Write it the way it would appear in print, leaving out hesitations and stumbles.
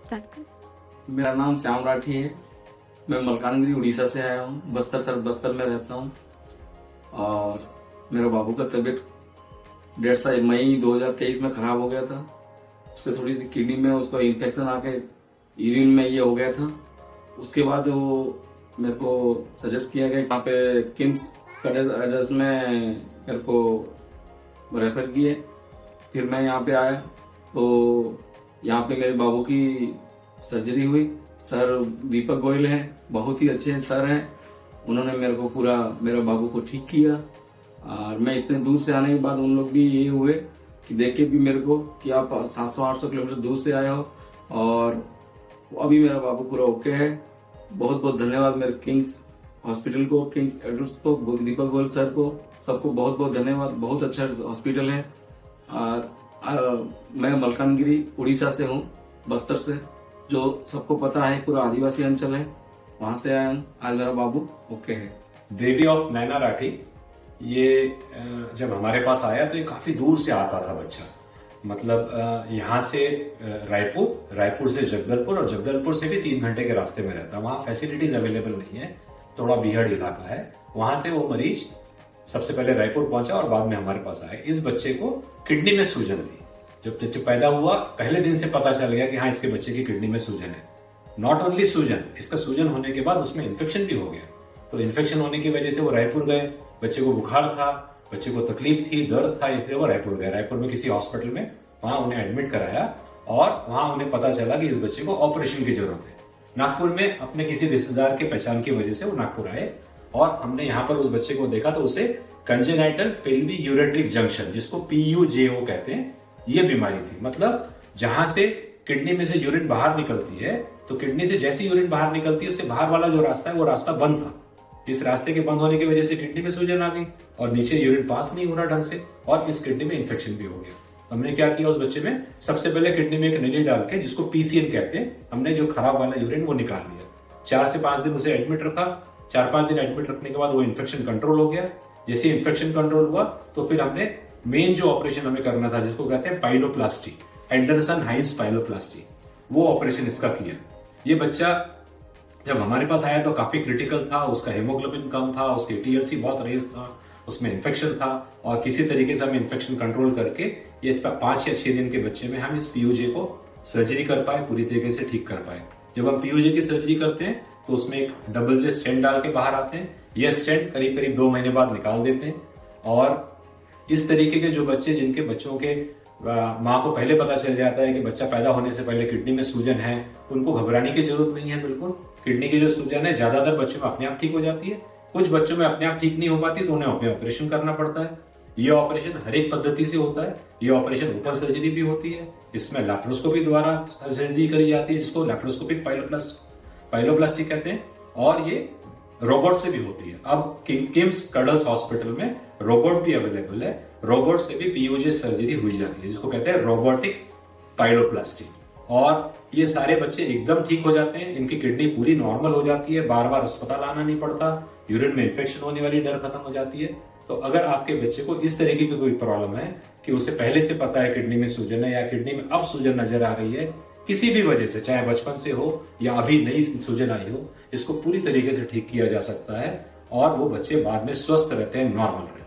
Start कर। मेरा नाम श्याम राठी है। मैं मलकानगिरी उड़ीसा से आया हूँ। बस्तर में रहता हूँ। और मेरे बाबू का तबीयत 1.5 मई 2023 में खराब हो गया था। उसके थोड़ी सी किडनी में उसको इन्फेक्शन आके यूरिन में ये हो गया था। उसके बाद वो मेरे को सजेस्ट किया गया यहाँ पे किम्स एड्रेस में मेरे को रेफर किए। फिर मैं यहाँ पे आया तो यहाँ पे मेरे बाबू की सर्जरी हुई। सर दीपक गोयल हैं, बहुत ही अच्छे सर हैं। उन्होंने मेरे को पूरा मेरे बाबू को ठीक किया। और मैं इतने दूर से आने के बाद उन लोग भी ये हुए कि देखे भी मेरे को कि आप 700-800 किलोमीटर दूर से आए हो और अभी मेरा बाबू पूरा ओके है। बहुत बहुत धन्यवाद मेरे किंग्स हॉस्पिटल को, किंग्स एड्रेस को, दीपक गोयल सर को, सबको बहुत बहुत धन्यवाद। बहुत अच्छा हॉस्पिटल है। और मैं मलकानगिरी उड़ीसा से हूँ, बस्तर से, जो सबको पता है पूरा आदिवासी अंचल है, वहां से आया हूँ। आज मेरा बाबू ओके है। बेबी ऑफ नैना राठी, ये जब हमारे पास आया तो ये काफी दूर से आता था बच्चा। मतलब यहाँ से रायपुर से जगदलपुर और जगदलपुर से भी 3 घंटे के रास्ते में रहता। वहाँ फैसिलिटीज अवेलेबल नहीं है, थोड़ा बीहड़ इलाका है। वहां से वो मरीज सबसे पहले रायपुर पहुंचा और बाद में हमारे पास आया। इस बच्चे को किडनी में सूजन थी। जब बच्चे पैदा हुआ पहले दिन से पता चल गया कि हाँ, इसके बच्चे की किडनी में सूजन है। नॉट ओनली सूजन, इसका सूजन होने के बाद उसमें इन्फेक्शन भी हो गया। तो इन्फेक्शन होने की वजह से वो रायपुर गए। बच्चे को बुखार था, बच्चे को तकलीफ थी, दर्द था, इसलिए वो रायपुर गए। रायपुर में किसी हॉस्पिटल में वहां उन्हें एडमिट कराया और वहां उन्हें पता चला कि इस बच्चे को ऑपरेशन की जरूरत है। नागपुर में अपने किसी रिश्तेदार के पहचान की वजह से वो नागपुर आए और हमने यहाँ पर उस बच्चे को देखा तो उसे कंजेनाइटल पेल्वी यूरेट्रिक जंक्शन, जिसको PUJO कहते हैं, ये बीमारी थी। मतलब जहां से किडनी में से यूरिन बाहर निकलती है, तो किडनी से जैसे यूरिन बाहर निकलती है उससे बाहर वाला जो रास्ता है वो रास्ता बंद था। इस रास्ते के बंद होने की वजह से किडनी में सूजन आ गई और नीचे यूरिन पास नहीं हो रहा ढंग से और इस किडनी में इन्फेक्शन भी हो गया। हमने क्या किया उस बच्चे में, सबसे पहले किडनी में एक नली डाल के, जिसको PCN कहते हैं, हमने जो खराब वाला यूरिन वो निकाल लिया। 4 से 5 दिन उसे एडमिट रखा। 4-5 दिन एडमिट रखने के बाद वो इन्फेक्शन कंट्रोल हो गया। जैसे इन्फेक्शन कंट्रोल हुआ तो फिर हमने मेन जो ऑपरेशन हमें करना था, जिसको कहते हैं पाइलोप्लास्टी, एंडरसन हाइंस पाइलोप्लास्टी, वो ऑपरेशन इसका किया। ये बच्चा जब हमारे पास आया तो काफी क्रिटिकल था। उसका हेमोग्लोबिन कम था, उसके TLC बहुत रेज था, उसमें इन्फेक्शन था और किसी तरीके से हम इन्फेक्शन कंट्रोल करके ये 5 या 6 दिन के बच्चे में हम इस PUJ को सर्जरी कर पाए, पूरी तरीके से ठीक कर पाए। जब हम PUJ की सर्जरी करते हैं तो उसमें एक डबल जे स्टेंट डाल के बाहर आते हैं। ये स्टेंट करीब करीब 2 महीने बाद निकाल देते हैं। और इस तरीके के जो बच्चे, जिनके बच्चों के माँ को पहले पता चल जाता है कि बच्चा पैदा होने से पहले किडनी में सूजन है, उनको घबराने की जरूरत नहीं है। बिल्कुल, किडनी की जो सूजन है ज्यादातर बच्चों में अपने आप ठीक हो जाती है। कुछ बच्चों में अपने आप ठीक नहीं हो पाती तो उन्हें अपने ऑपरेशन करना पड़ता है। ये ऑपरेशन हर एक पद्धति से होता है। ये ऑपरेशन ओपन सर्जरी भी होती है, इसमें लैप्रोस्कोपी द्वारा सर्जरी करी जाती है, जिसको लैप्रोस्कोपिक पाइलोप्लास्टी कहते हैं। और ये रोबोट से भी होती है। अब किम्स कडल्स हॉस्पिटल में रोबोट भी अवेलेबल है। रोबोट से भी PUJ सर्जरी हुई जाती है, जिसको कहते हैं रोबोटिक पाइलोप्लास्टी। और ये सारे बच्चे एकदम ठीक हो जाते हैं, इनकी किडनी पूरी नॉर्मल हो जाती है, बार बार अस्पताल आना नहीं पड़ता, यूरिन में इन्फेक्शन होने वाली डर खत्म हो जाती है। तो अगर आपके बच्चे को इस तरीके की कोई प्रॉब्लम है कि उसे पहले से पता है किडनी में सूजन है या किडनी में अब सूजन नजर आ रही है, किसी भी वजह से, चाहे बचपन से हो या अभी नई सूजन आई हो, इसको पूरी तरीके से ठीक किया जा सकता है और वो बच्चे बाद में स्वस्थ रहते हैं, नॉर्मल रहते हैं।